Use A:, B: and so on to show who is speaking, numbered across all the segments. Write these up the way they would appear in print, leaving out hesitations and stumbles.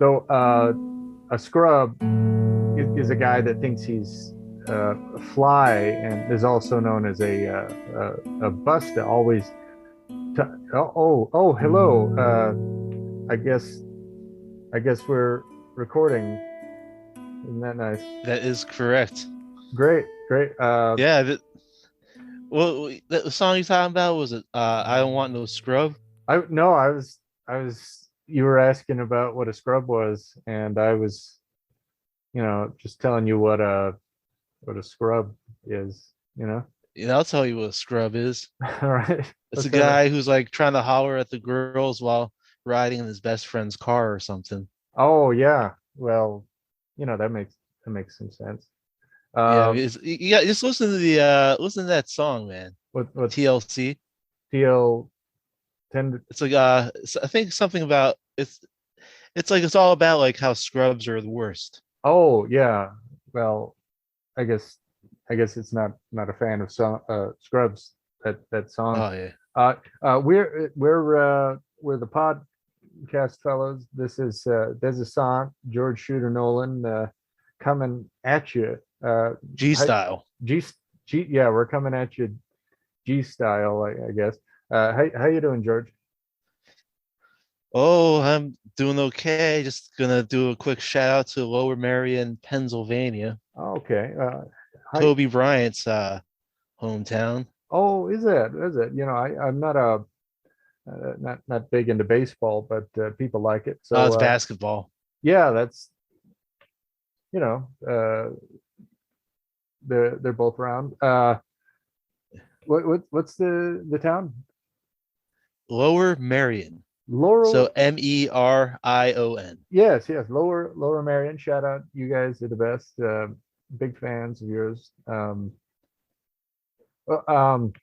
A: So a scrub is a guy that thinks he's a fly and is also known as a busta. Always, t- hello. I guess I guess we're recording. Isn't that nice?
B: That is correct.
A: Great, great.
B: Yeah. Well, the song you're talking about was it? I don't want no scrub.
A: I no, I was. You were asking about what a scrub was, and I was, just telling you what a scrub is. You know.
B: I'll tell you what a scrub is.
A: All right.
B: It's a
A: Let's have it.
B: guy who's like trying to holler at the girls while riding in his best friend's car or something.
A: Oh yeah. Well, that makes some sense.
B: Yeah, I
A: Um,
B: mean, just listen to the listen to that song, man.
A: what
B: TLC.
A: TL tend
B: It's like I think something about it's like it's all about like how scrubs are the worst.
A: oh yeah. Well, I guess I guess it's not a fan of Scrubs that song.
B: Oh yeah.
A: We're the podcast fellows. This is there's a song George Shooter Nolan coming at you.
B: G
A: Hi-
B: style.
A: G G yeah, we're coming at you G style, I guess. How you doing, George?
B: Oh, I'm doing okay. Just gonna do a quick shout out to Lower Merion, Pennsylvania.
A: Oh, okay. Hi.
B: Kobe Bryant's hometown.
A: Oh, is it? Is it? I'm not not big into baseball, but people like it.
B: Oh,
A: So
B: it's basketball.
A: yeah, that's you know uh, they're both around. What's the town?
B: Lower Merion. So
A: Laurel.
B: Merion.
A: Yes, yes. Lower Marion. Shout out, you guys are the best. Big fans of yours. Well,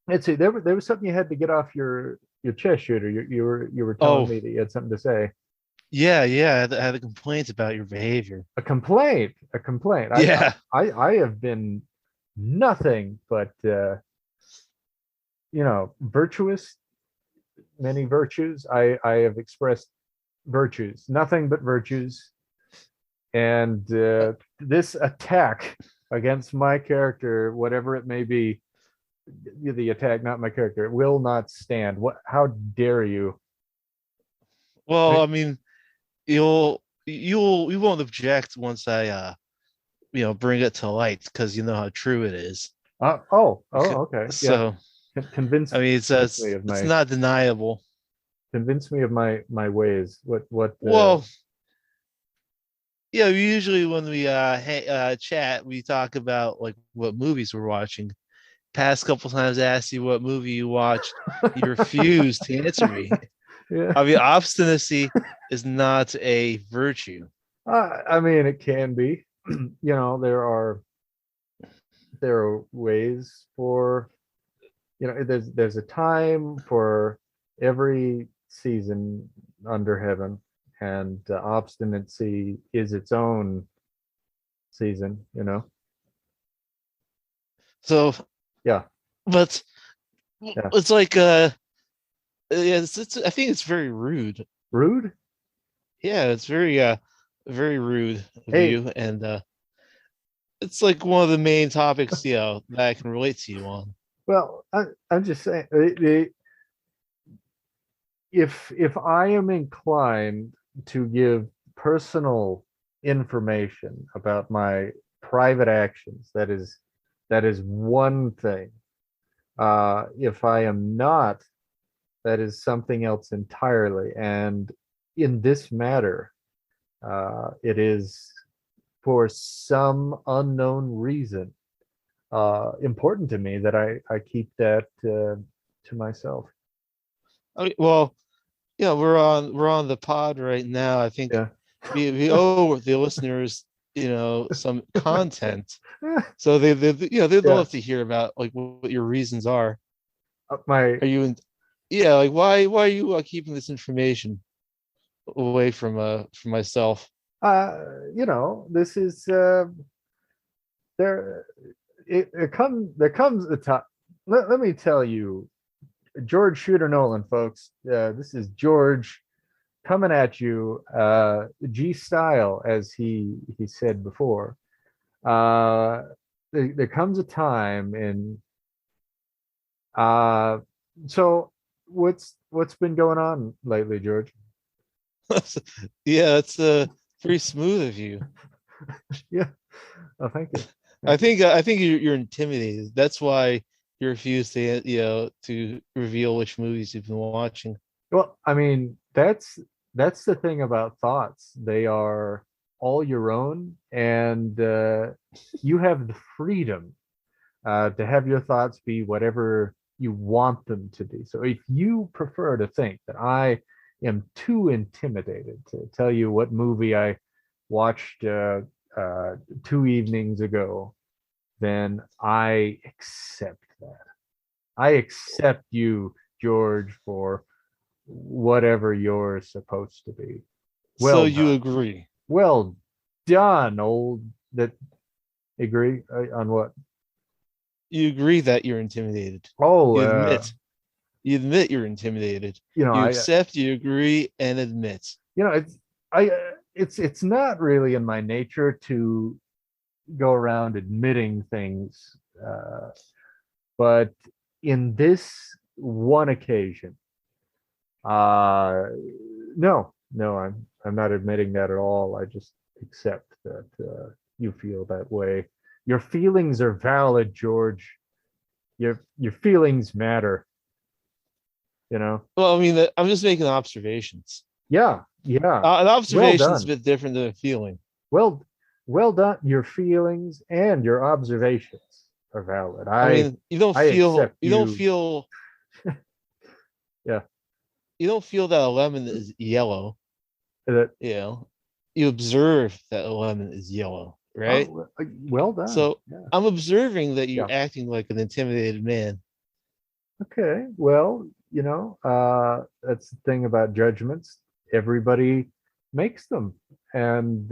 A: let's see. There was something you had to get off your chest, shooter. You were telling
B: Oh,
A: me that you had something to say.
B: yeah, yeah. I had a complaint about your behavior.
A: A complaint. A complaint.
B: Yeah.
A: I have been nothing but virtuous, many virtues. I have expressed virtues, nothing but virtues, and this attack against my character, whatever it may be, the attack, not my character, it will not stand. What? How dare you?
B: Well, I mean, you won't object once I bring it to light because you know how true it is.
A: Okay, yeah.
B: So
A: Convince
B: I mean,
A: convince me of
B: it's
A: my
B: not deniable.
A: convince me of my ways. What?
B: Well, yeah, usually when we chat, we talk about like what movies we're watching. Past couple times I asked you what movie you watched. You refused to answer me.
A: Yeah.
B: I mean, obstinacy is not a virtue.
A: I mean, it can be. There are ways for there's a time for every season under heaven, and obstinacy is its own season.
B: So,
A: Yeah,
B: but
A: yeah.
B: it's like yeah, it's I think it's very rude.
A: Rude.
B: Yeah, it's very rude of
A: Hey,
B: you, and it's like one of the main topics, that I can relate to you on.
A: well, I'm just saying, if I am inclined to give personal information about my private actions, that is one thing. If I am not, that is something else entirely. And in this matter, it is for some unknown reason important to me that I keep that to myself.
B: Okay, well, yeah, we're on the pod right now. I think
A: Yeah.
B: we owe the listeners, some content. So they'd
A: Yeah.
B: love to hear about like what your reasons are.
A: My
B: Are you in? Yeah, like why are you keeping this information away from myself?
A: this is there there comes a time. Let me tell you, George Shooter Nolan, folks. This is George. coming at you, G style, as he said before. Uh, there comes a time in uh, so what's been going on lately, George?
B: Yeah, it's pretty smooth of you.
A: Yeah. Oh, thank you.
B: I think you're intimidated. That's why you refuse to to reveal which movies you've been watching.
A: Well, I mean, that's the thing about thoughts. They are all your own, and you have the freedom to have your thoughts be whatever you want them to be. So if you prefer to think that I am too intimidated to tell you what movie I watched 2 evenings ago, then I accept that. I accept you, George, for whatever you're supposed to be.
B: So
A: Well
B: you
A: done.
B: agree.
A: Well done, old. That agree on what?
B: You agree that you're intimidated.
A: Oh,
B: You admit. You admit you're intimidated. You
A: I
B: accept, you agree, and admit.
A: it's I it's not really in my nature to go around admitting things, but in this one occasion, uh, no, I'm not admitting that at all. I just accept that you feel that way. Your feelings are valid, George. Your feelings matter. You know.
B: Well, I mean, I'm just making observations.
A: Yeah, yeah.
B: An
A: Well
B: observation is a
A: done.
B: bit different than a feeling.
A: Well, well done. Your feelings and your observations are valid.
B: I mean,
A: I accept you. Yeah.
B: you don't feel that a lemon is yellow.
A: That.
B: You know, you observe that a lemon is yellow, right?
A: Oh, well done.
B: So
A: Yeah.
B: I'm observing that you're
A: Yeah.
B: acting like an intimidated man.
A: Okay. Well, that's the thing about judgments. Everybody makes them, and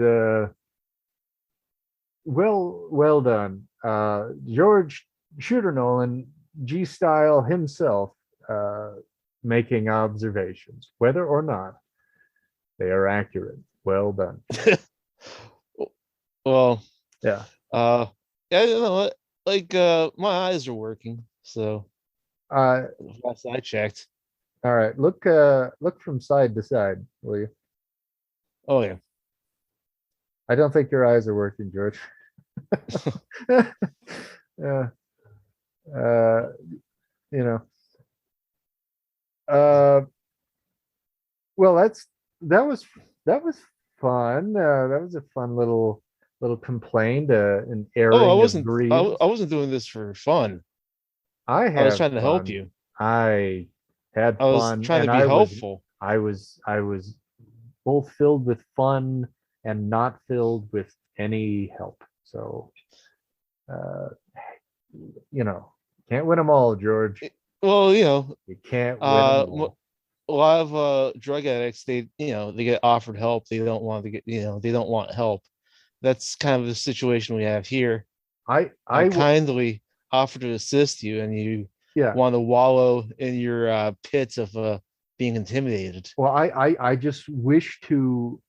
A: well done, George Shooter Nolan, G Style himself, uh, making observations, whether or not they are accurate. Well done.
B: Well,
A: Yeah.
B: uh, yeah, you know what? Like, my eyes are working. So
A: Uh,
B: last I checked.
A: all right. Look from side to side, will you?
B: Oh yeah.
A: I don't think your eyes are working, George. Yeah. Uh, you know. Uh, well, that was that was fun. That was a fun little complaint, an
B: Oh,
A: airing of grieves.
B: I wasn't doing this for fun.
A: I
B: I was
A: have
B: trying to help
A: fun.
B: you.
A: I had
B: I was
A: fun,
B: trying to
A: and
B: be helpful.
A: I was both filled with fun and not filled with any help. So, uh, can't win them all, George.
B: Well,
A: You can't win them
B: uh,
A: all.
B: a lot of drug addicts, they get offered help. They don't want to get, they don't want help. That's kind of the situation we have here. I
A: I will.
B: kindly offer to assist you, and you
A: Yeah.
B: want to wallow in your pits of being intimidated.
A: Well, I just wish to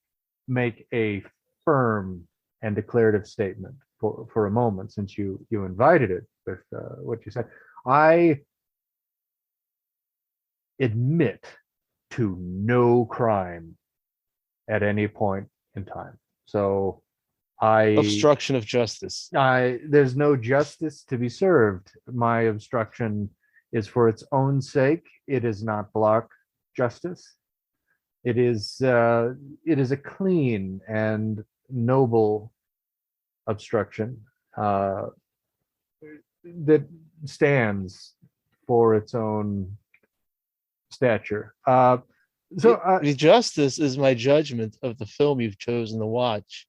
A: make a firm and declarative statement for a moment, since you invited it with what you said. I admit to no crime at any point in time. So I
B: Obstruction of justice.
A: there's no justice to be served. My obstruction is for its own sake. It is not block justice. It is a clean and noble obstruction, uh, that stands for its own stature.
B: The justice is my judgment of the film you've chosen to watch.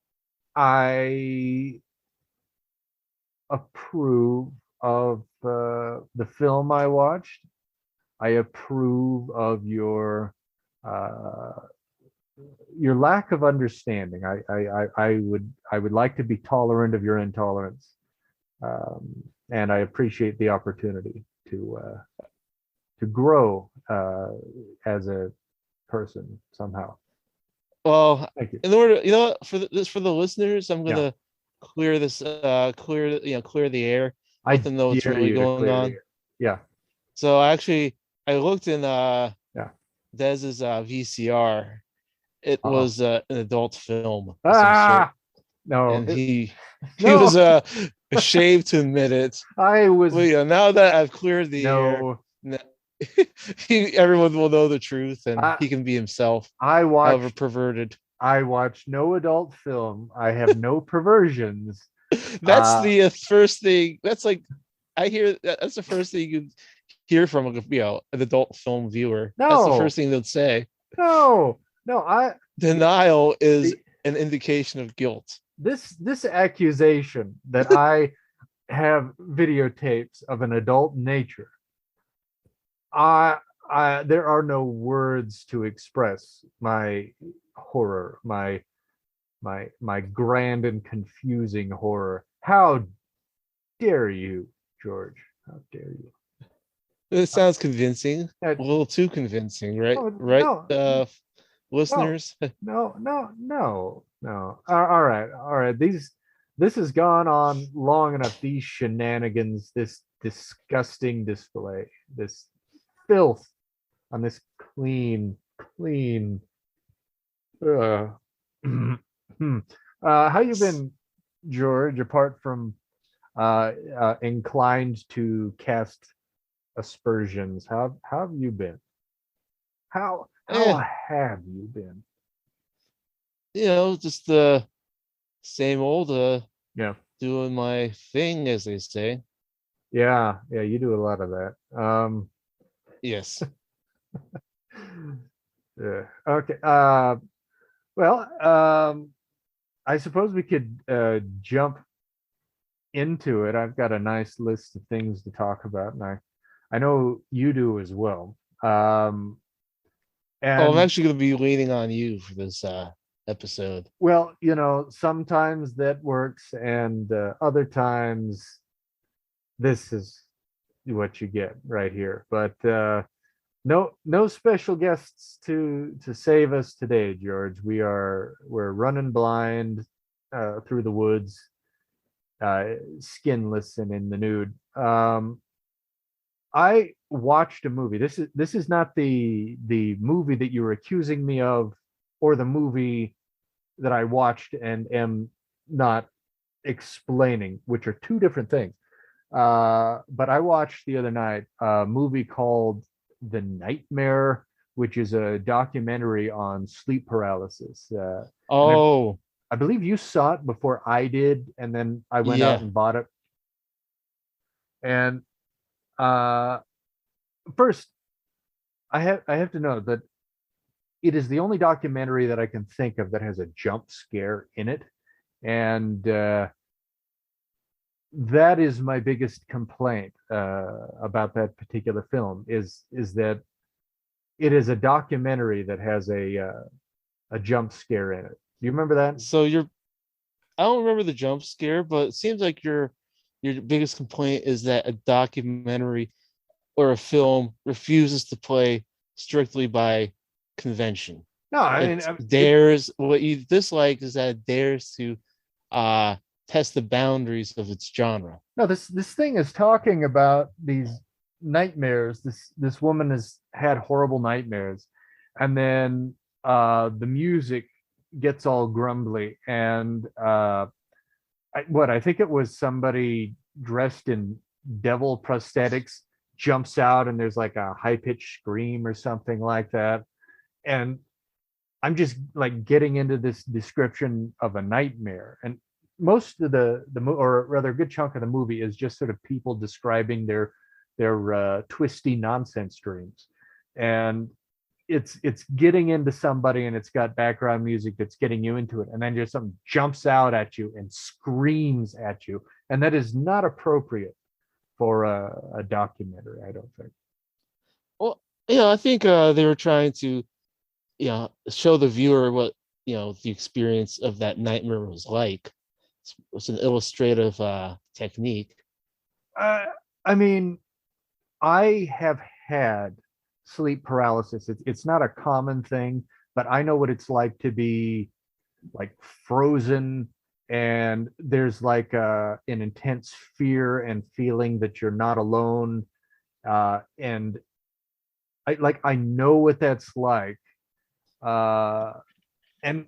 A: I approve of the film I watched. I approve of uh, your lack of understanding. I would like to be tolerant of your intolerance, and I appreciate the opportunity to grow as a person somehow.
B: Well,
A: Thank you.
B: in order, for the listeners, I'm
A: Yeah,
B: gonna clear this, clear the air, let
A: I
B: them know what's
A: dare
B: really
A: you to
B: going
A: clear the
B: on.
A: air. Yeah,
B: So actually, I looked in
A: yeah.
B: Dez's VCR. It
A: Uh-oh.
B: was an adult film of some sort,
A: Ah, no,
B: and he
A: no.
B: was ashamed to admit it.
A: I
B: Well,
A: was
B: now that I've cleared the air,
A: no.
B: n- everyone will know the truth, and
A: I
B: he can be himself,
A: I
B: however
A: watched
B: perverted.
A: I watch no adult film. I have no perversions.
B: That's
A: Uh
B: the first thing. That's like I hear that's the first thing you hear from an adult film viewer. That's the
A: no,
B: first thing they'll say.
A: no, no. I
B: Denial is
A: the
B: an indication of guilt.
A: this accusation that I have videotapes of an adult nature. I there are no words to express my horror, my grand and confusing horror. How dare you, George? How dare you?
B: It sounds convincing,
A: Uh,
B: a little too convincing, right?
A: no,
B: Right,
A: no, no,
B: listeners.
A: no. All right. This has gone on long enough. These shenanigans, this disgusting display, this filth on this clean. Uh, how you been, George? Apart from inclined to cast aspersions, how have you been? How
B: Eh,
A: have you been?
B: just the same old,
A: Yeah,
B: doing my thing, as they say.
A: yeah. You do a lot of that.
B: Yes.
A: Yeah. Okay. Well, I suppose we could jump into it. I've got a nice list of things to talk about, and I know you do as well.
B: Oh, I'm
A: And
B: actually going to be leaning on you for this episode.
A: well, sometimes that works, and other times this is what you get right here. But no special guests to save us today, George. We're running blind through the woods, skinless and in the nude. I watched a movie. This is not the movie that you were accusing me of, or the movie that I watched and am not explaining, which are two different things. But I watched the other night a movie called The Nightmare, which is a documentary on sleep paralysis. And
B: Oh,
A: I believe you saw it before I did, and then I went out
B: yeah.
A: and bought it. And uh, first, I have to know that it is the only documentary that I can think of that has a jump scare in it, and that is my biggest complaint about that particular film is that it is a documentary that has a jump scare in it. Do you remember that?
B: So I don't remember the jump scare, but it seems like your biggest complaint is that a documentary or a film refuses to play strictly by convention.
A: No, I mean
B: It dares what you dislike is that it dares to uh test the boundaries of its genre.
A: no. This thing is talking about these nightmares. This woman has had horrible nightmares, and then the music gets all grumbly, and I think it was somebody dressed in devil prosthetics jumps out, and there's like a high pitched scream or something like that. And I'm just like getting into this description of a nightmare, and most of or rather a good chunk of the movie is just sort of people describing their twisty nonsense dreams, and it's getting into somebody, and it's got background music that's getting you into it, and then just something jumps out at you and screams at you, and that is not appropriate for a documentary, I don't think.
B: Well, I think they were trying to, show the viewer what, the experience of that nightmare was like. It's an illustrative technique.
A: uh, I mean, I have had sleep paralysis. It's not a common thing, but I know what it's like to be like frozen, and there's like an intense fear and feeling that you're not alone. And I know what that's like. Uh, and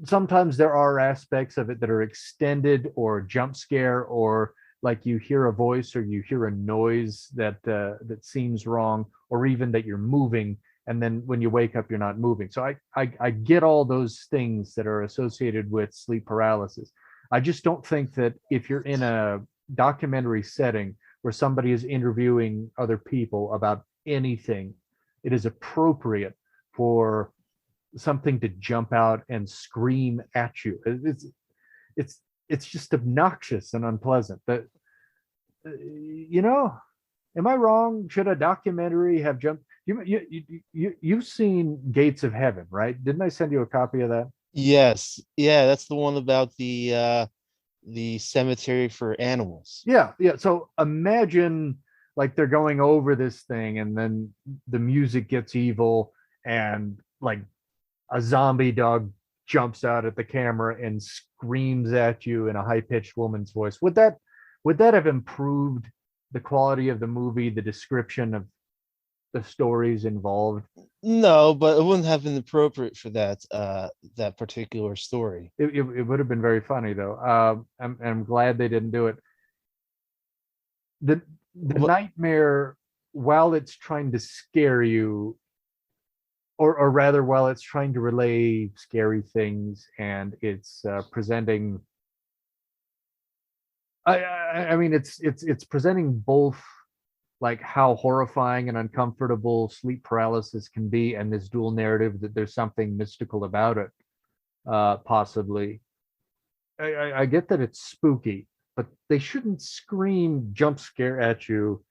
A: sometimes there are aspects of it that are extended or jump scare, or like you hear a voice or you hear a noise that seems wrong, or even that you're moving, and then when you wake up you're not moving. So I get all those things that are associated with sleep paralysis. I just don't think that if you're in a documentary setting where somebody is interviewing other people about anything, it is appropriate for something to jump out and scream at you. It's it's just obnoxious and unpleasant. But you know, am I wrong? Should a documentary have jumped? You've seen Gates of Heaven, right? Didn't I send you a copy of that?
B: Yes, yeah, that's the one about the cemetery for animals.
A: Yeah, yeah. So imagine like they're going over this thing, and then the music gets evil, and like a zombie dog jumps out at the camera and screams at you in a high-pitched woman's voice. Would that have improved the quality of the movie, the description of the stories involved?
B: No, but it wouldn't have been appropriate for that particular story.
A: It would have been very funny though. I'm glad they didn't do it. The
B: What
A: nightmare, while it's trying to scare you, or rather while it's trying to relay scary things, and it's presenting, I mean it's presenting both like how horrifying and uncomfortable sleep paralysis can be, and this dual narrative that there's something mystical about it, possibly. I get that it's spooky, but they shouldn't scream jump scare at you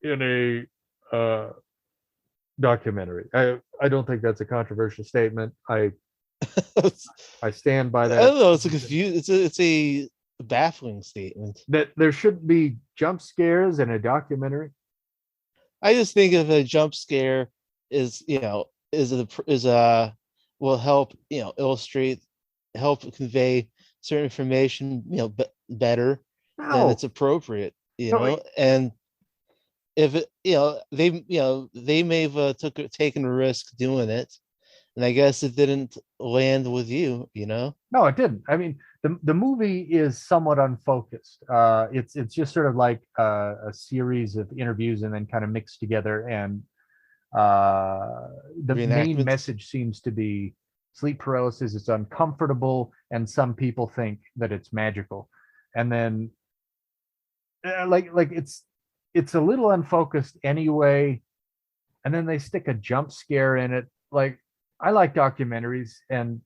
A: in a documentary. I don't think that's a controversial statement. I stand by
B: I
A: that.
B: don't know. It's a confused. It's a baffling statement.
A: That there shouldn't be jump scares in a documentary.
B: I just think of a jump scare is will help illustrate, help convey certain information better than
A: No,
B: it's appropriate.
A: no,
B: And if it they may have taken a risk doing it, and I guess it didn't land with you.
A: no, it didn't. I mean, the movie is somewhat unfocused. It's just sort of like a series of interviews and then kind of mixed together. And the main
B: Reenactments.
A: message seems to be sleep paralysis is uncomfortable, and some people think that it's magical. And then like it's a little unfocused anyway, and then they stick a jump scare in it. Like, I like documentaries, and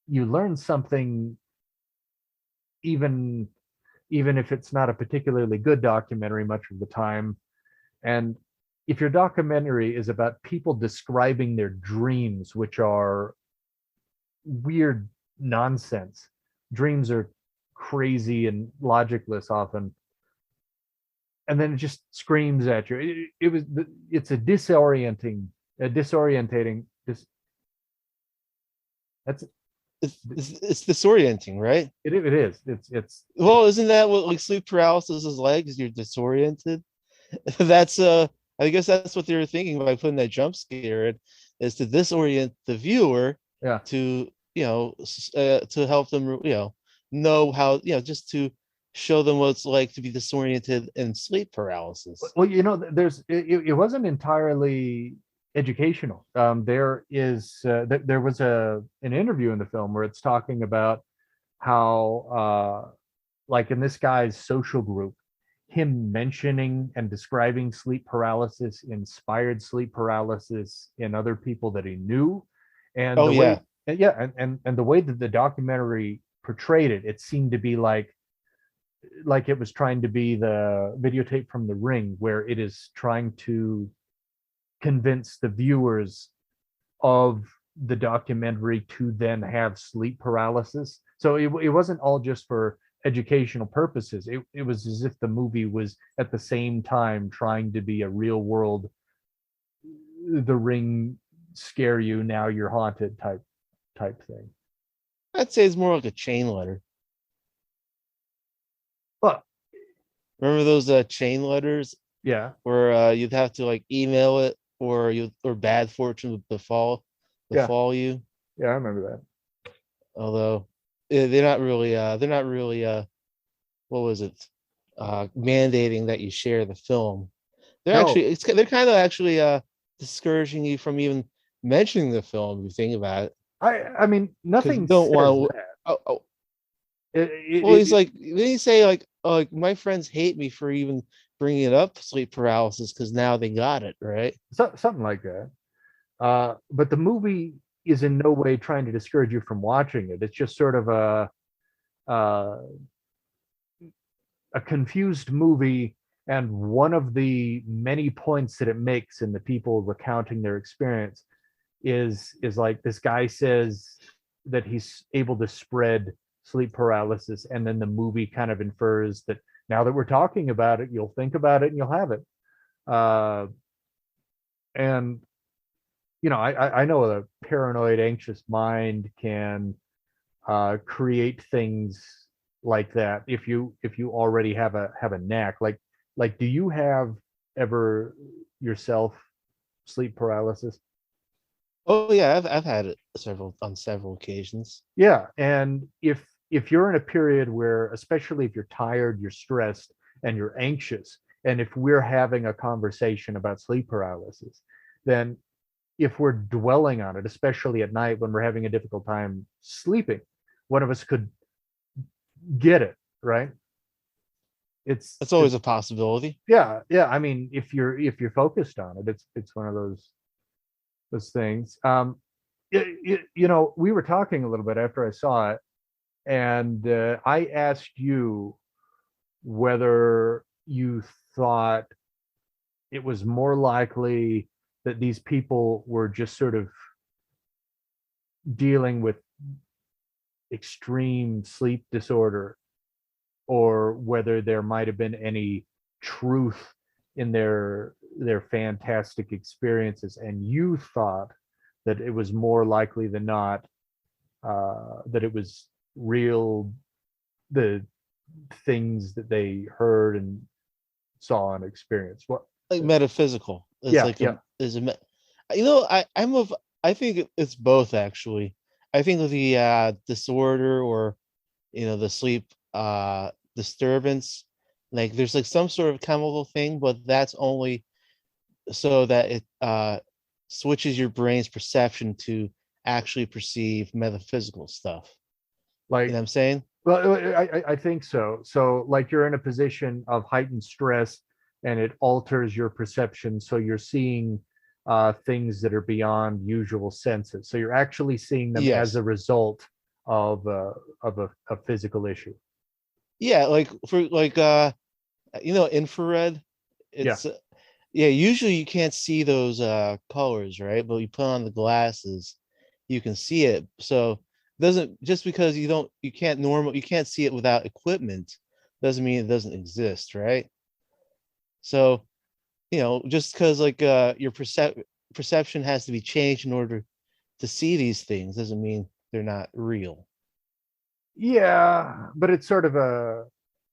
A: you learn something, even if it's not a particularly good documentary much of the time. And if your documentary is about people describing their dreams, which are weird nonsense, dreams are crazy and logicless often, and then it just screams at you. It's a disorientating. That's
B: It's disorienting, right?
A: it is. It's
B: Well, isn't that what like sleep paralysis is like? Is you're disoriented? That's I guess that's what they were thinking by putting that jump scare in, is to disorient the viewer,
A: yeah.
B: to to help them know how, just to show them what it's like to be disoriented in sleep paralysis.
A: Well, it wasn't entirely educational. There was an interview in the film where it's talking about how like in this guy's social group, him mentioning and describing sleep paralysis inspired sleep paralysis in other people that he knew. And
B: Oh
A: the
B: yeah.
A: way, yeah, and the way that the documentary portrayed it, it seemed to be like it was trying to be the videotape from The Ring, where it is trying to convince the viewers of the documentary to then have sleep paralysis. So it wasn't all just for educational purposes. It was as if the movie was at the same time trying to be a real world The Ring scare you, now you're haunted type thing.
B: I'd say it's more like a chain letter.
A: But
B: Remember those chain letters
A: yeah,
B: where you'd have to like email it, or bad fortune would
A: yeah,
B: befall you.
A: yeah, I remember that.
B: Although they're not really what was it, mandating that you share the film.
A: No,
B: They're kind of actually discouraging you from even mentioning the film if you think about it,
A: I mean,
B: because you
A: nothing
B: don't
A: says
B: want to.
A: that.
B: Oh,
A: It,
B: well,
A: it,
B: he's
A: it,
B: like, then he say like my friends hate me for even bringing it up, sleep paralysis, because now they got it right.
A: something like that. But the movie is in no way trying to discourage you from watching it. It's just sort of uh, a confused movie, and one of the many points that it makes in the people recounting their experience is like this guy says that he's able to spread sleep paralysis, and then the movie kind of infers that now that we're talking about it, you'll think about it and you'll have it. And I know a paranoid, anxious mind can create things like that if you already have a knack. Like, do you have ever yourself sleep paralysis?
B: Oh yeah, I've had it several occasions.
A: Yeah, and if you're in a period where, especially if you're tired, you're stressed, and you're anxious, and if we're having a conversation about sleep paralysis, then if we're dwelling on it, especially at night when we're having a difficult time sleeping, one of us could get it, right?
B: That's
A: It's
B: always a possibility.
A: Yeah, yeah. I mean, if you're focused on it, it's one of those things. We were talking a little bit after I saw it, and I asked you whether you thought it was more likely that these people were just sort of dealing with extreme sleep disorder, or whether there might have been any truth in their fantastic experiences, and you thought that it was more likely than not that it was real, the things that they heard and saw and experienced. What?
B: Like metaphysical. It's
A: Yeah,
B: like
A: yeah.
B: I think it's both actually. I think the disorder, or the sleep disturbance, like there's like some sort of chemical thing, but that's only so that it switches your brain's perception to actually perceive metaphysical stuff. You know
A: Like,
B: what I'm saying?
A: well, I think so. So, like, you're in a position of heightened stress, and it alters your perception. So you're seeing things that are beyond usual senses. So you're actually seeing them as
B: Yes.
A: a result of a physical issue.
B: Yeah, like for like infrared.
A: Yeah.
B: It's Yeah, usually you can't see those colors, right? But you put on the glasses, you can see it. So doesn't just because you can't see it without equipment doesn't mean it doesn't exist, right? So, just because like your perception has to be changed in order to see these things doesn't mean they're not real.
A: Yeah, but it's sort of a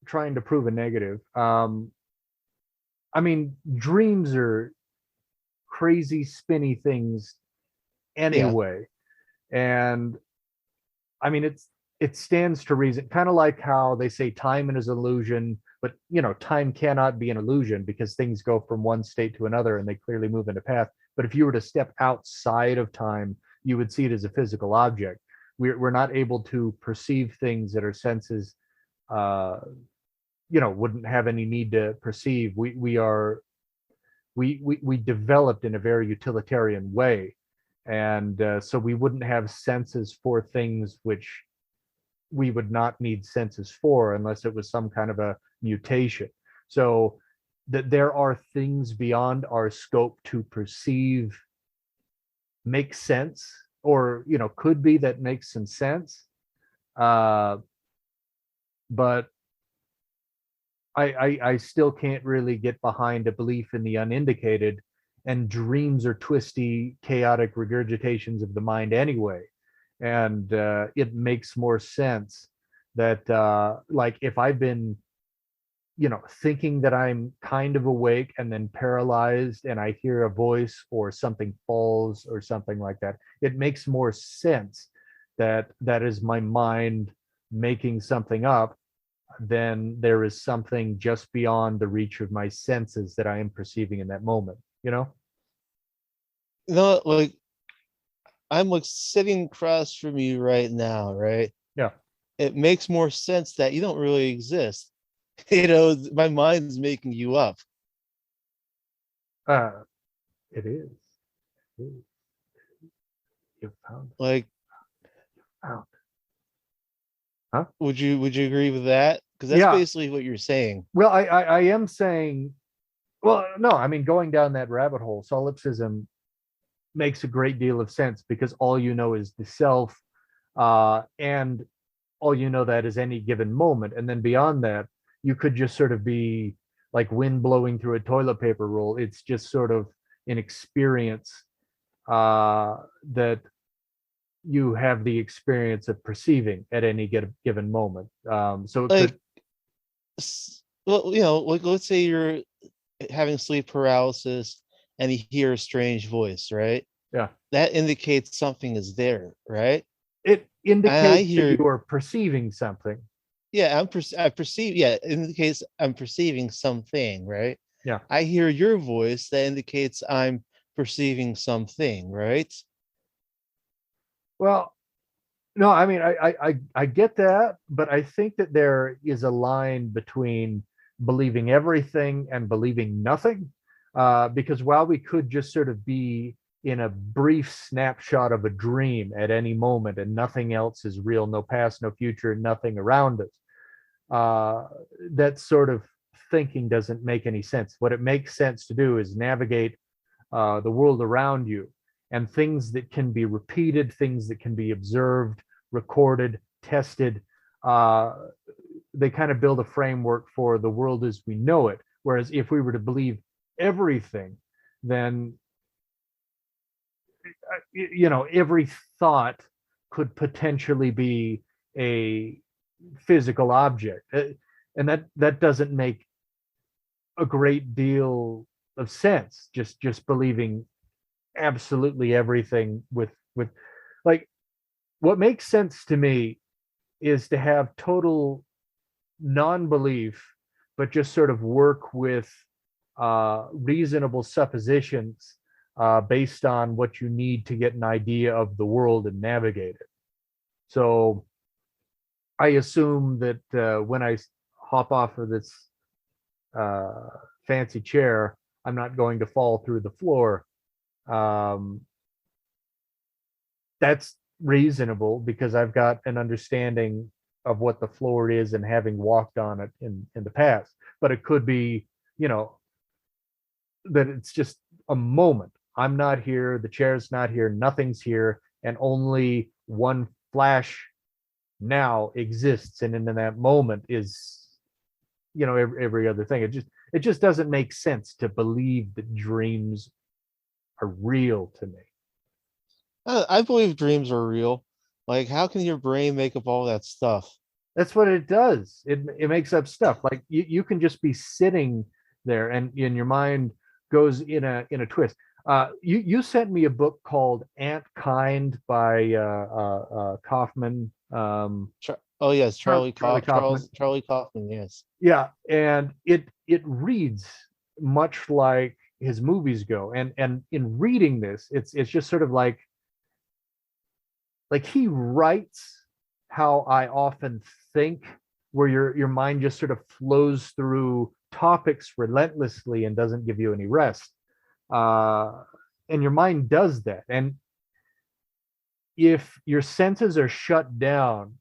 A: trying to prove a negative. I mean, dreams are crazy, spinny things
B: Yeah.
A: anyway. And I mean, it stands to reason, kind of like how they say time is an illusion, but time cannot be an illusion because things go from one state to another and they clearly move in a path. But if you were to step outside of time, you would see it as a physical object. We're not able to perceive things that our senses uh, wouldn't have any need to perceive. We developed in a very utilitarian way, and so we wouldn't have senses for things which we would not need senses for unless it was some kind of a mutation. So that there are things beyond our scope to perceive makes sense, or could be that makes some sense. uh but I still can't really get behind a belief in the unindicated, and dreams are twisty, chaotic regurgitations of the mind anyway. And it makes more sense that like if I've been, thinking that I'm kind of awake and then paralyzed and I hear a voice or something falls or something like that, it makes more sense that that is my mind making something up than there is something just beyond the reach of my senses that I am perceiving in that moment, you know?
B: No, like I'm like sitting across from you right now, right?
A: Yeah.
B: It makes more sense that you don't really exist. My mind's making you up.
A: Uh, it is. It is. You found it.
B: Like,
A: Found it. Huh?
B: would you agree with that? Because that's
A: Yeah.
B: basically what you're saying.
A: Well, I am saying, well, no, I mean, going down that rabbit hole, solipsism makes a great deal of sense because all you know is the self, and all you know that is any given moment. And then beyond that, you could just sort of be like wind blowing through a toilet paper roll. It's just sort of an experience that you have the experience of perceiving at any given moment. So it
B: Like,
A: could,
B: well, like let's say you're having sleep paralysis and you hear a strange voice, right?
A: yeah,
B: That indicates something is there, right?
A: it
B: And I
A: indicates that
B: hear,
A: you are perceiving something.
B: yeah, I perceive, yeah, it indicates I'm perceiving something, right?
A: Yeah.
B: I hear your voice that indicates I'm perceiving something, right?
A: Well, no, I mean, I get that, but I think that there is a line between believing everything and believing nothing. Because while we could just sort of be in a brief snapshot of a dream at any moment and nothing else is real, no past, no future, nothing around us, uh, that sort of thinking doesn't make any sense. What it makes sense to do is navigate the world around you, and things that can be repeated, things that can be observed, recorded, tested. Uh, they kind of build a framework for the world as we know it. Whereas if we were to believe everything, then every thought could potentially be a physical object, and that doesn't make a great deal of sense. Just believing absolutely everything with like, what makes sense to me is to have total non-belief, but just sort of work with reasonable suppositions based on what you need to get an idea of the world and navigate it. So I assume that when I hop off of this uh, fancy chair, I'm not going to fall through the floor. Um, that's reasonable because I've got an understanding of what the floor is and having walked on it in the past. But it could be, you know, that it's just a moment. I'm not here, the chair's not here, nothing's here, and only one flash now exists. And in that moment is, every other thing. It just doesn't make sense to believe that dreams are real to me.
B: I believe dreams are real. Like, how can your brain make up all that stuff?
A: That's what it does. It makes up stuff. Like you can just be sitting there and in your mind goes in a twist. You sent me a book called Ant Kind by Kaufman.
B: Oh yes,
A: Charlie Kaufman.
B: Charlie Kaufman. Yes.
A: Yeah, and it reads much like his movies go. And in reading this, it's just sort of like he writes how I often think, where your mind just sort of flows through topics relentlessly and doesn't give you any rest. Uh, and your mind does that. And if your senses are shut down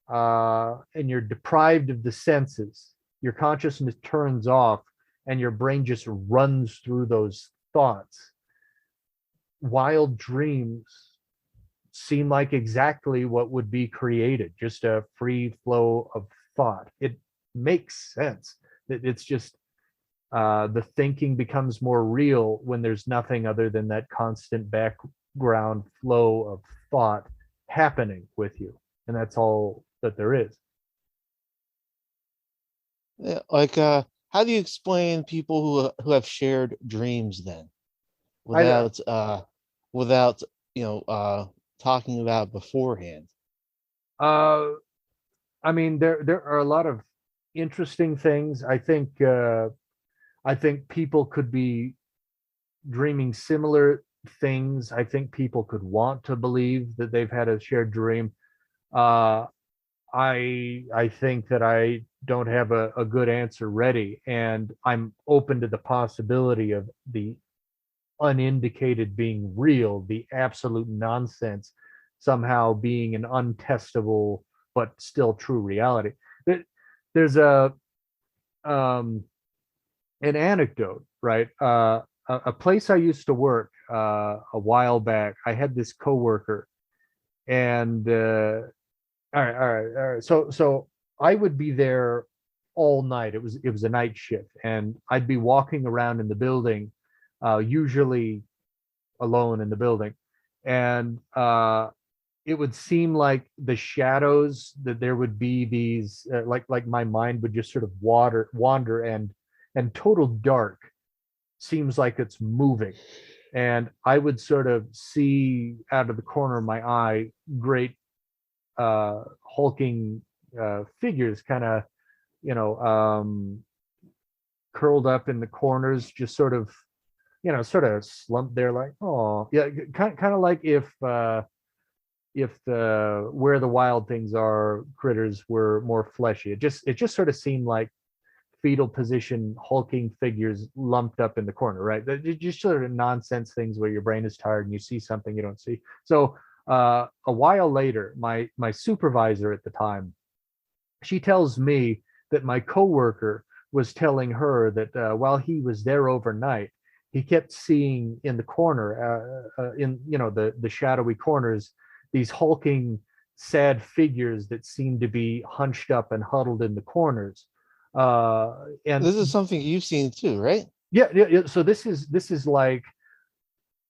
A: and you're deprived of the senses, your consciousness turns off and your brain just runs through those thoughts. Wild dreams seem like exactly what would be created, just a free flow of thought. It makes sense that it's just The thinking becomes more real when there's nothing other than that constant background flow of thought happening with you, and that's all that there is.
B: Yeah, how do you explain people who have shared dreams then,
A: I
B: without without talking about beforehand?
A: uh, I mean, there are a lot of interesting things. I think people could be dreaming similar things. I think people could want to believe that they've had a shared dream. Uh, I think that I don't have a good answer ready, and I'm open to the possibility of the unindicated being real, the absolute nonsense somehow being an untestable but still true reality. There's um, an anecdote, right? A place I used to work a while back. I had this coworker, and all right. So I would be there all night. It was a night shift, and I'd be walking around in the building, usually alone in the building, and it would seem like the shadows that there would be these like my mind would just sort of wander and total dark seems like it's moving, and I would sort of see out of the corner of my eye great hulking figures kind of you know curled up in the corners, just sort of sort of slumped there like, oh yeah, kind of like if the where the wild things are critters were more fleshy. It just sort of seemed like fetal position hulking figures lumped up in the corner, right? Just sort of nonsense things where your brain is tired and you see something you don't see. So a while later, my supervisor at the time, she tells me that my coworker was telling her that while he was there overnight, he kept seeing in the corner, in the shadowy corners, these hulking, sad figures that seemed to be hunched up and huddled in the corners. And
B: This is something you've seen too, right?
A: yeah. So this is like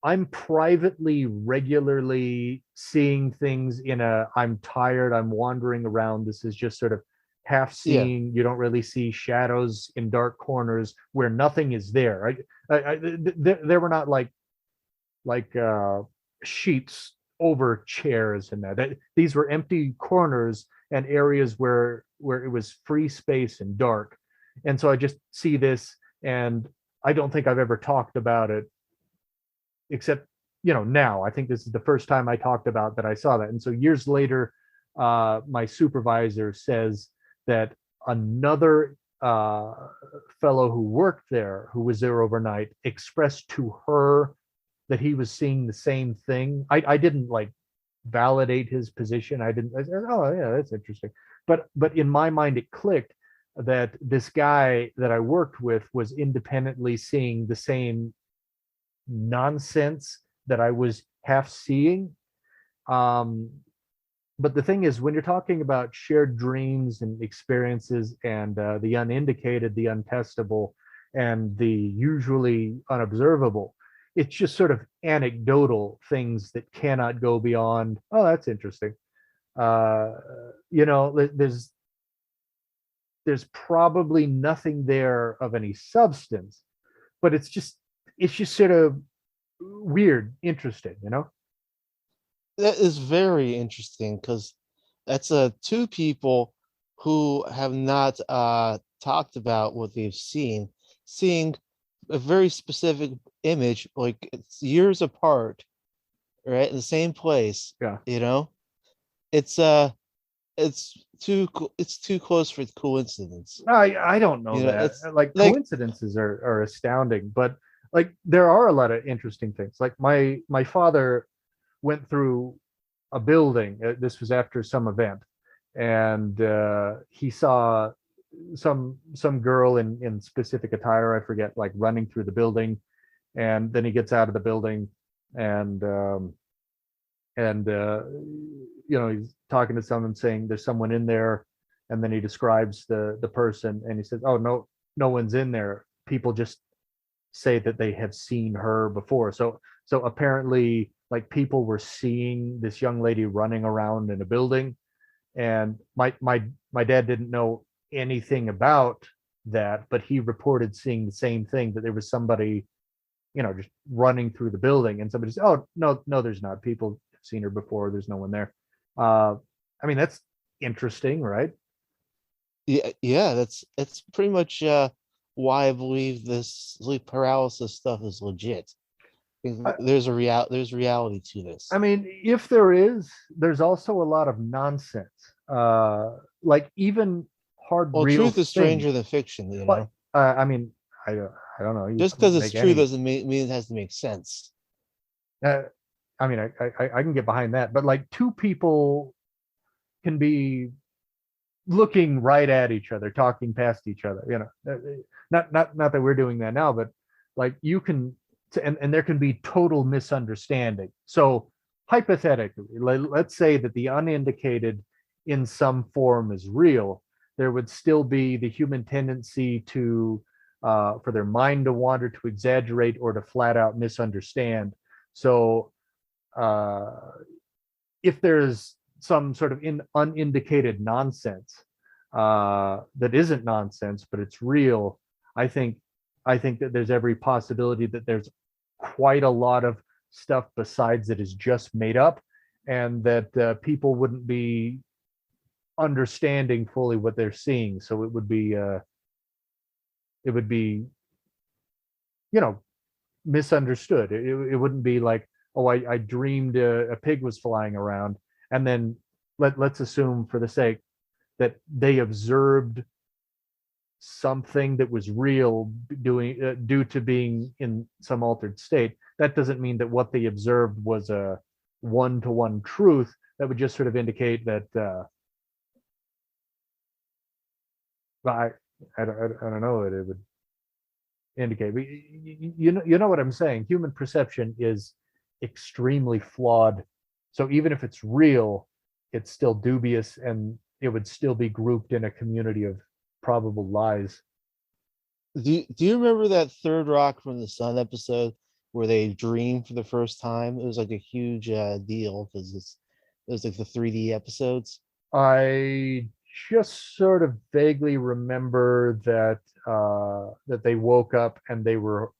A: I'm privately, regularly seeing things in a I'm tired, I'm wandering around. This is just sort of half
B: Yeah.
A: seeing. You don't really see shadows in dark corners where nothing is there. Right? There were not like sheets over chairs and that. These were empty corners and areas where it was free space and dark. And so I just see this, and I don't think I've ever talked about it except now. I think this is the first time I talked about that I saw that. And so years later, my supervisor says that another fellow who worked there, who was there overnight, expressed to her that he was seeing the same thing. I didn't like validate his position. I said, oh yeah, that's interesting. But in my mind it clicked that this guy that I worked with was independently seeing the same nonsense that I was half seeing. Um, but the thing is, when you're talking about shared dreams and experiences and the unindicated, the untestable, and the usually unobservable, it's just sort of anecdotal things that cannot go beyond, oh, that's interesting. Uh, there's probably nothing there of any substance, but it's just sort of weird, interesting.
B: That is very interesting because that's two people who have not talked about what they've seen, seeing a very specific image, like it's years apart, right? In the same place,
A: Yeah.
B: you know? It's too close for coincidence.
A: I don't know that.
B: It's
A: Like
B: like
A: coincidences are astounding, but like there are a lot of interesting things. Like my father went through a building. This was after some event, and he saw some girl in specific attire. I forget, like running through the building, and then he gets out of the building, and he's talking to someone saying there's someone in there, and then he describes the person, and he says, oh, no, no one's in there. people just say that they have seen her before. So apparently, like, people were seeing this young lady running around in a building, and my dad didn't know anything about that, but he reported seeing the same thing, that there was somebody, just running through the building, and somebody said, "Oh, no, there's not. People have seen her before. There's no one there." I mean, that's interesting, right?
B: Yeah, that's pretty much why I believe this sleep paralysis stuff is legit.
A: I,
B: There's reality to this.
A: I mean, if there's also a lot of nonsense. Like, even hard
B: Well,
A: real
B: truth is
A: things.
B: stranger than fiction, you
A: But
B: know.
A: I mean, I don't know. You
B: Just
A: couldn't
B: because it's
A: make
B: true
A: any.
B: doesn't mean it has to make sense.
A: Uh, I mean, I can get behind that, but like, two people can be looking right at each other, talking past each other. Not that we're doing that now, but like, you can, and there can be total misunderstanding. So hypothetically, let's say that the unindicated in some form is real. There would still be the human tendency to, for their mind to wander, to exaggerate, or to flat out misunderstand. So uh, if there's some sort of unindicated nonsense, that isn't nonsense, but it's real, I think I think that there's every possibility that there's quite a lot of stuff besides that is just made up, and that people wouldn't be understanding fully what they're seeing. So it would be, you know misunderstood. It wouldn't be like, oh, I dreamed a pig was flying around, and then let's assume, for the sake, that they observed something that was real, doing due to being in some altered state. That doesn't mean that what they observed was a one-to-one truth. That would just sort of indicate that, I, I don't know what it would indicate. You know what I'm saying. Human perception is extremely flawed. So even if it's real, it's still dubious, and it would still be grouped in a community of probable lies.
B: Do you remember that Third Rock from the Sun episode where they dream for the first time? It was like a huge deal because it was like the 3D episodes.
A: I just sort of vaguely remember that, that they woke up and they were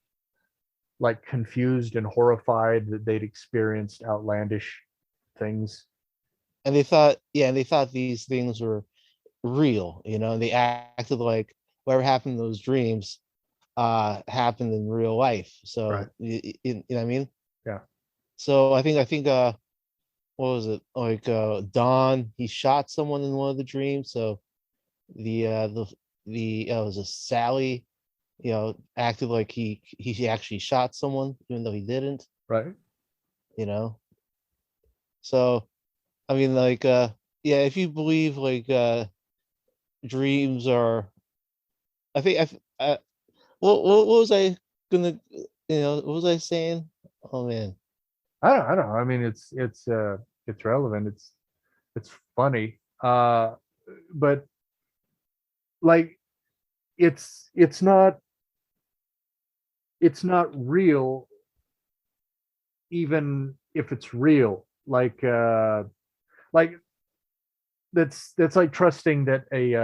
A: like confused and horrified that they'd experienced outlandish things.
B: And they thought, yeah, and they thought these things were real, you know, and they acted like whatever happened in those dreams happened in real life.
A: Right.
B: So you know what I mean?
A: Yeah.
B: So I think what was it? Like Don, he shot someone in one of the dreams. So the was a Sally, you know, acted like he actually shot someone even though he didn't,
A: Right.
B: you know. So I mean, like yeah, if you believe like dreams are, I think what was I gonna, what was I saying? Oh man.
A: I don't know. I mean, it's relevant. It's funny. But like, it's not real, even if it's real. Like, that's like trusting that a,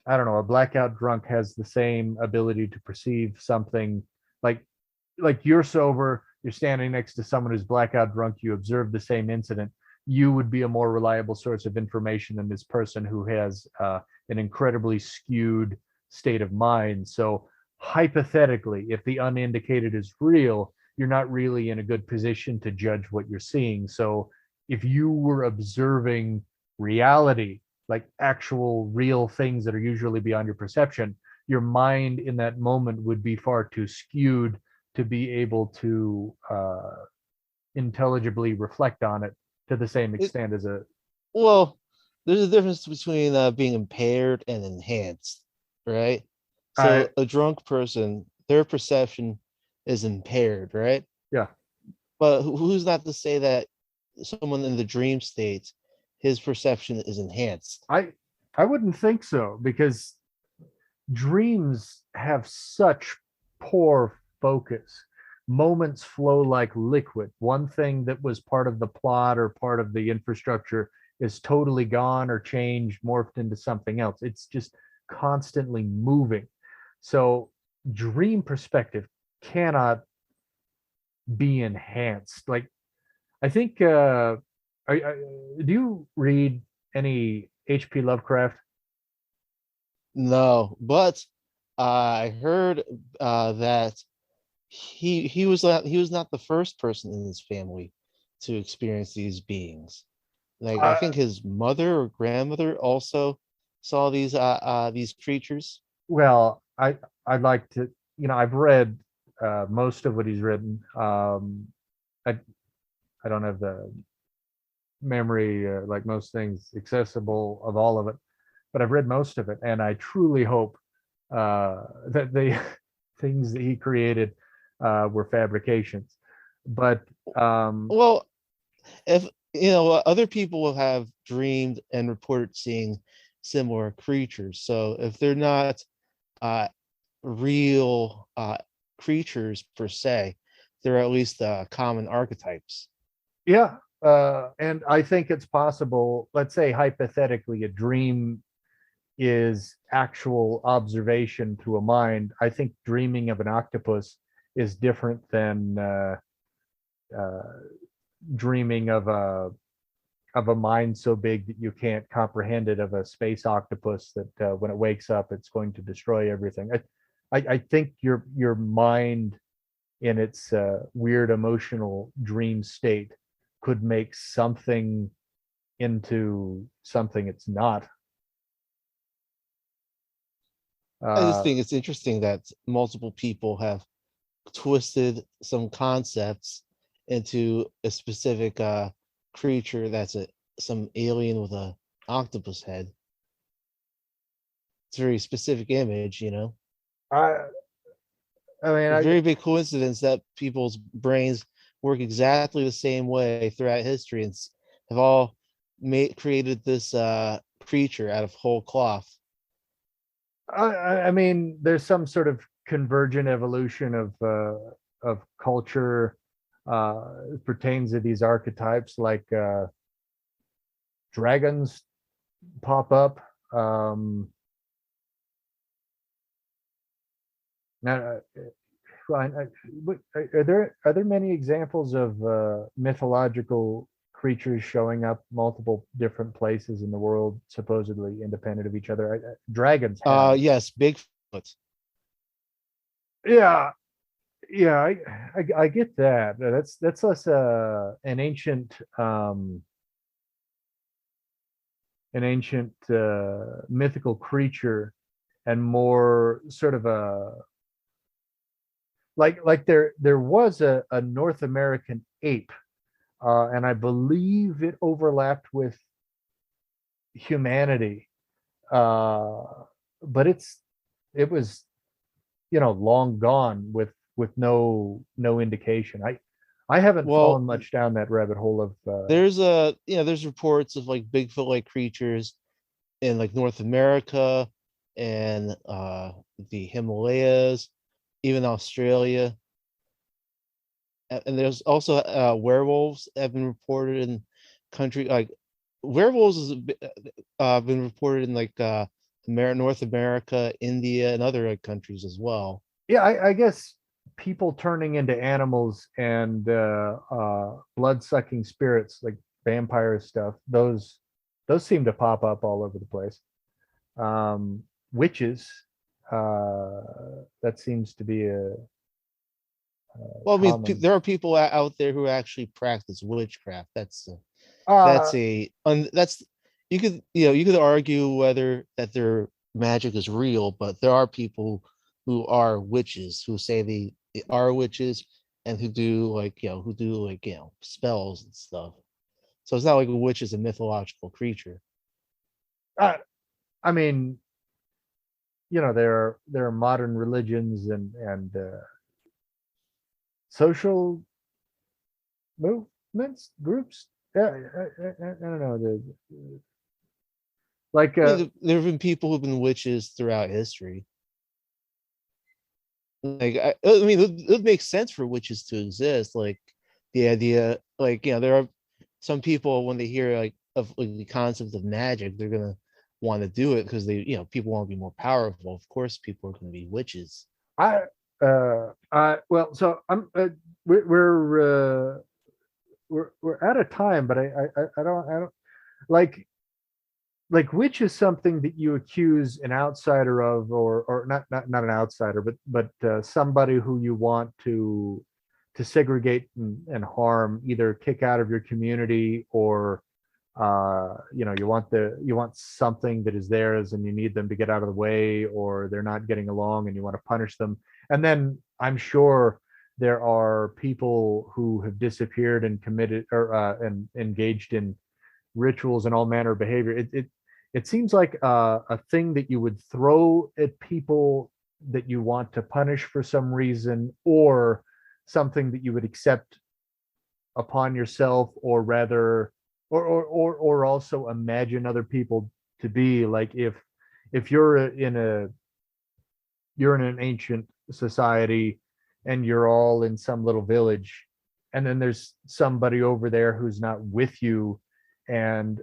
A: I don't know, a blackout drunk has the same ability to perceive something. Like you're sober, you're standing next to someone who's blackout drunk, you observe the same incident. You would be a more reliable source of information than this person who has, an incredibly skewed state of mind. So hypothetically, if the unindicated is real, you're not really in a good position to judge what you're seeing. So if you were observing reality, like actual real things that are usually beyond your perception, your mind in that moment would be far too skewed to be able to, intelligibly reflect on it to the same
B: It,
A: extent as a.
B: well, there's a difference between being impaired and enhanced, right?
A: I
B: So a drunk person, their perception is impaired, right?
A: Yeah.
B: But who's not to say that someone in the dream state, his perception is enhanced?
A: I wouldn't think so, because dreams have such poor focus. Moments flow like liquid. One thing that was part of the plot or part of the infrastructure is totally gone or changed, morphed into something else. It's just constantly moving. So, dream perspective cannot be enhanced. Like, I think, do you read any H.P. Lovecraft?
B: No, but I heard that he was not the first person in his family to experience these beings. Like I
A: Uh,
B: think his mother or grandmother also saw these creatures.
A: well, I'd like to, I've read most of what he's written. I I don't have the memory like most things accessible of all of it, but I've read most of it, and I truly hope that the things that he created were fabrications. But
B: Well, if other people have dreamed and reported seeing similar creatures, so if they're not uh, real creatures per se, they're at least common archetypes.
A: yeah, and I think it's possible. Let's say hypothetically, a dream is actual observation through a mind. I think dreaming of an octopus is different than uh, dreaming of a mind so big that you can't comprehend it, of a space octopus that when it wakes up it's going to destroy everything. I think your mind in its weird emotional dream state could make something into something it's not.
B: I just
A: uh
B: think it's interesting that multiple people have twisted some concepts into a specific creature that's some alien with a octopus head. It's a very specific image, you know.
A: i I mean,
B: A very big coincidence that people's brains work exactly the same way throughout history and have all created this creature out of whole cloth.
A: I mean, there's some sort of convergent evolution of culture pertains to these archetypes, like dragons pop up. Now, are there many examples of mythological creatures showing up multiple different places in the world, supposedly independent of each other? Dragons have.
B: Yes, Bigfoot.
A: Yeah, yeah, I get that. That's less an ancient mythical creature, and more sort of a like there was a North American ape, and I believe it overlapped with humanity, uh, but it was long gone with no indication. I haven't
B: Well,
A: fallen much down that rabbit hole of
B: there's reports of like Bigfoot like creatures in like North America and the Himalayas, even Australia. And there's also werewolves have been reported in country like werewolves has been reported in like North America, India, and other like countries as well.
A: yeah, I guess people turning into animals and blood sucking spirits like vampire stuff, those seem to pop up all over the place. Witches, uh that seems to be a
B: Well, I mean,
A: common.
B: there are people out there who actually practice witchcraft.
A: uh
B: That's that's you could argue whether that their magic is real, but there are people who are witches who say they are witches and who do like who do like spells and stuff. So it's not like a witch is a mythological creature.
A: uh, I mean, there are modern religions and social movements, groups. Yeah, I don't know. Like
B: I mean, there have been people who've been witches throughout history. Like I mean, it would make sense for witches to exist. Like the idea, like there are some people when they hear like of like, the concept of magic, they're gonna want to do it because they, people want to be more powerful. Of course, people are going to be witches.
A: I well, so I'm we're we're uh, we're out of time, but I don't like which is something that you accuse an outsider of, or not an outsider, but somebody who you want to segregate and harm, either kick out of your community, or you want something that is theirs and you need them to get out of the way, or they're not getting along and you want to punish them. And then I'm sure there are people who have disappeared and committed, or and engaged in rituals and all manner of behavior. It seems like a thing that you would throw at people that you want to punish for some reason, or something that you would accept upon yourself, or rather, or also imagine other people to be like. If you're in an ancient society and you're all in some little village, and then there's somebody over there who's not with you, and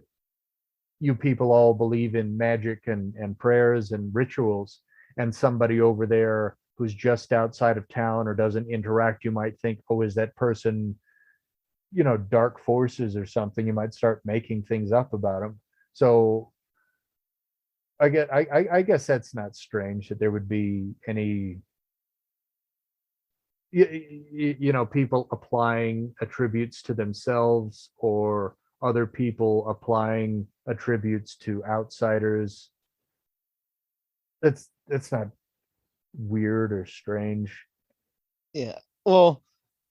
A: you people all believe in magic and prayers and rituals, and somebody over there who's just outside of town or doesn't interact, you might think, oh, is that person, dark forces or something? You might start making things up about them. So I guess that's not strange that there would be any, people applying attributes to themselves, or other people applying attributes to outsiders. It's not weird or strange.
B: Yeah. Well,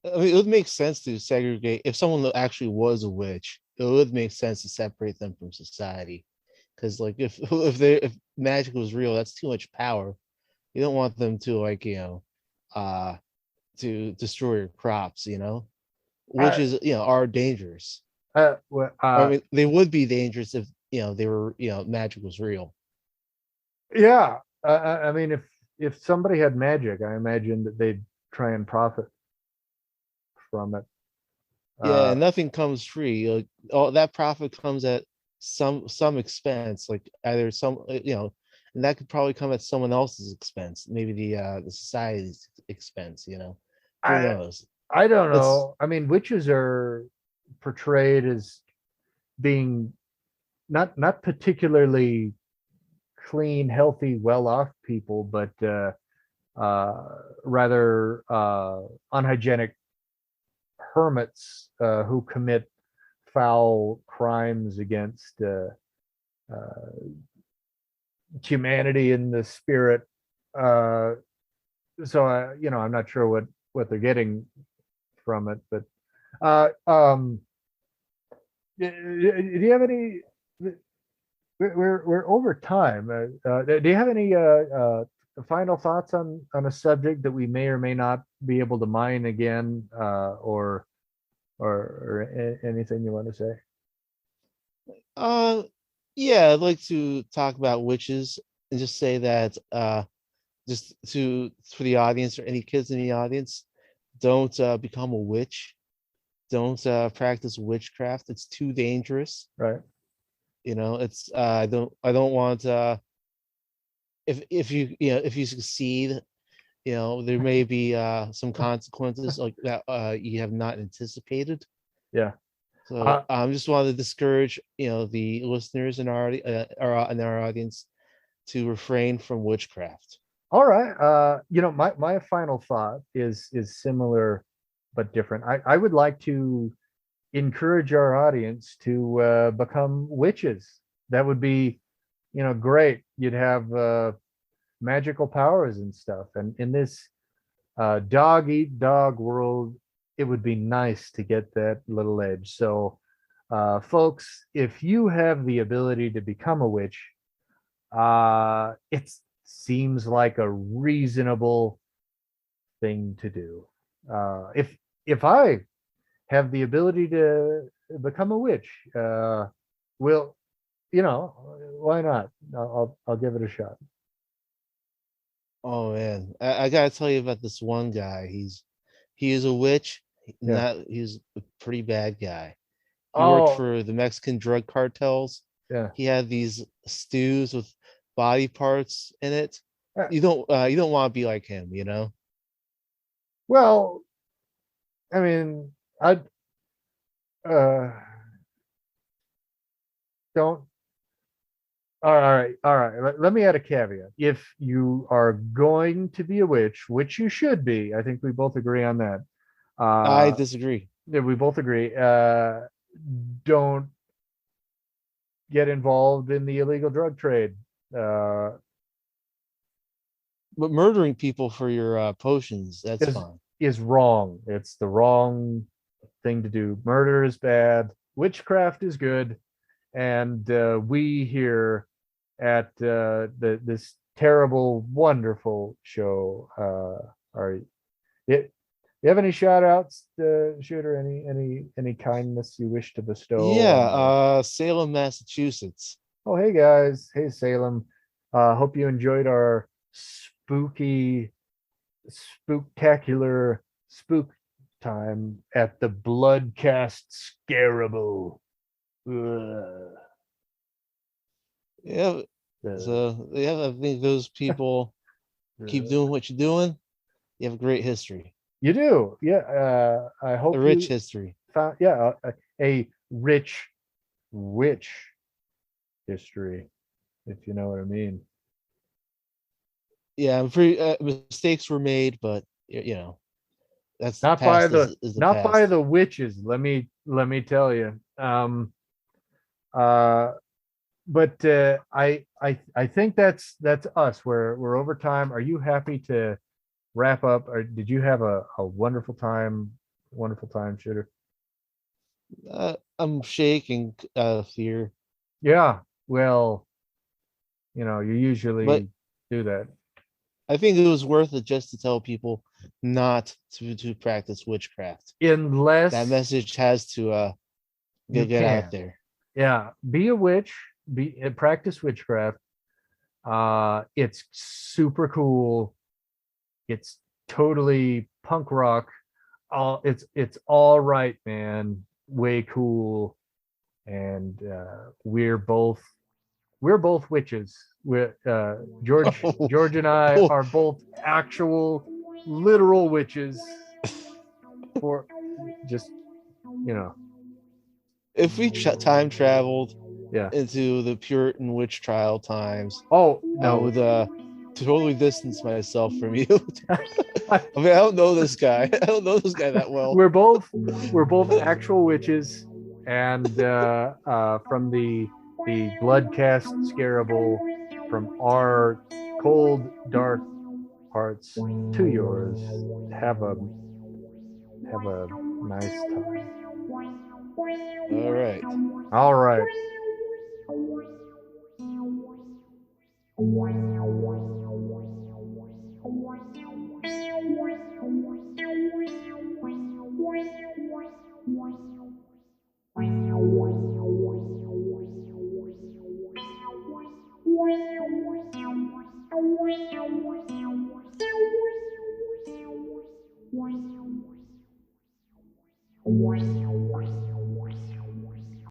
B: I mean, it would make sense to segregate if someone actually was a witch. It would make sense to separate them from society, because like if magic was real, that's too much power. You don't want them to like uh to destroy your crops.
A: I,
B: Witches are dangerous.
A: well,
B: Or, I mean, they would be dangerous if they were magic was real.
A: yeah. I mean, if somebody had magic, I imagine that they'd try and profit from it.
B: Yeah,
A: Uh,
B: and nothing comes free. Like all that profit comes at some expense, like either and that could probably come at someone else's expense, maybe the society's expense. Who
A: I
B: knows?
A: I don't
B: It's
A: know. I mean, witches are portrayed as being not particularly clean, healthy, well-off people, but rather unhygienic hermits who commit foul crimes against uh, humanity and the spirit. Uh, so I'm not sure what they're getting from it, but uh, um, do you have any? We're over time. Do you have any final thoughts on a subject that we may or may not be able to mine again, or anything you want to say?
B: uh yeah, I'd like to talk about witches and just say that just to for the audience or any kids in the audience, don't become a witch. Don't practice witchcraft. It's too dangerous.
A: Right.
B: It's I don't want if you succeed, there may be some consequences like that you have not anticipated.
A: Yeah.
B: So
A: Uh,
B: I just want to discourage the listeners in our audience to refrain from witchcraft.
A: all right. My final thought is similar but different. I would like to encourage our audience to become witches. That would be, great. You'd have magical powers and stuff. And in this dog eat dog world, it would be nice to get that little edge. So, folks, if you have the ability to become a witch, it seems like a reasonable thing to do. If I have the ability to become a witch, will why not? I'll give it a shot.
B: Oh man, I gotta tell you about this one guy. He is a witch.
A: Yeah.
B: Not he's a pretty bad guy. He worked
A: Oh,
B: for the Mexican drug cartels.
A: yeah.
B: He had these stews with body parts in it.
A: Uh,
B: You don't want to be like him, you know.
A: Well, I mean, I uh don't. All right. Let me add a caveat. If you are going to be a witch, which you should be, I think we both agree on that.
B: I
A: Uh,
B: disagree.
A: yeah, we both agree. Don't get involved in the illegal drug trade. Uh,
B: But murdering people for your potions, that's
A: is
B: fine.
A: is wrong. It's the wrong thing to do. Murder is bad. Witchcraft is good, and we here at this terrible, wonderful show are. It, you have any shout outs, Shooter? Any kindness you wish to bestow
B: Yeah,
A: on our.
B: Salem, Massachusetts.
A: Oh, hey guys. Hey Salem. Hope you enjoyed our spooky, spooktacular spook time at the Bloodcast Scarable. Ugh.
B: Yeah,
A: Uh,
B: so yeah, I think those people keep
A: uh,
B: doing what you're doing. You have a great history,
A: you do, yeah. I
B: a
A: hope
B: rich
A: you
B: history.
A: found, yeah, a rich witch history, if you know what I mean.
B: Yeah, I'm pretty mistakes were made, but you know, that's
A: Not by
B: past
A: the
B: is the
A: not by
B: past.
A: the witches. Let me tell you. Uh, but I think that's us. We're over time. Are you happy to wrap up, or did you have a wonderful time, Shooter?
B: I'm shaking fear,
A: Yeah. Well, you
B: but
A: usually do that.
B: I think it was worth it just to tell people not to practice witchcraft. That
A: Unless
B: message has to
A: you
B: get out
A: can.
B: there.
A: Yeah. Be a witch, practice witchcraft. It's super cool. It's totally punk rock. It's all right, man. Way cool. And we're both witches. We're George and I
B: Oh,
A: are both actual literal witches for just you know
B: if we time traveled
A: yeah.
B: into the Puritan witch trial times,
A: Oh
B: I
A: no.
B: would totally distance myself from you. I mean, I don't know this guy. I don't know this guy that well.
A: we're both actual witches, and from the bloodcast scarable, from our cold dark hearts to yours. Have a nice time.
B: All right.
A: All right.